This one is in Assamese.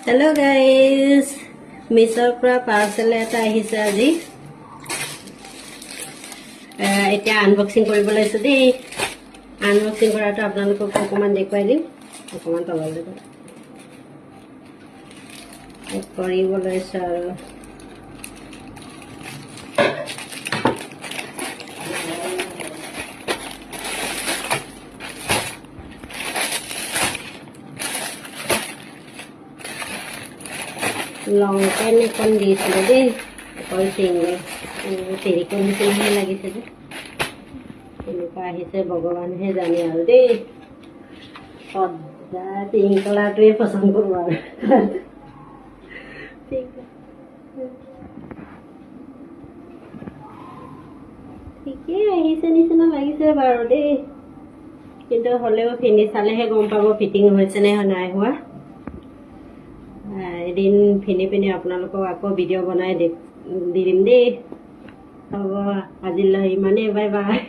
Hello guys, Misor pra parcel eta ahise aji. Eta unboxing koribole aise dei. Unboxing korato apnalokok okoman dekhai dim. Okoman tolale do. Koribole aise aru. Long pen kon দিছিল দেই অকল চিংগল টেলিকন দিছিলে লাগিছে যে এনেকুৱা আহিছে ভগৱানহে জানে আৰু দেই সদা পিংক কালাৰটোৱে পছন্দ কৰোঁ আৰু ঠিকেই আহিছে নিচিনা লাগিছে বাৰু দেই কিন্তু হ'লেও ফিনিছ চালেহে গম পাব ফিটিং হৈছে নে নাই হোৱা এদিন ফিনি পিনি আপোনালোকক আকৌ ভিডিঅ' বনাই দি দিম দেই হ'ব আজিলৈ ইমানেই বাই বাই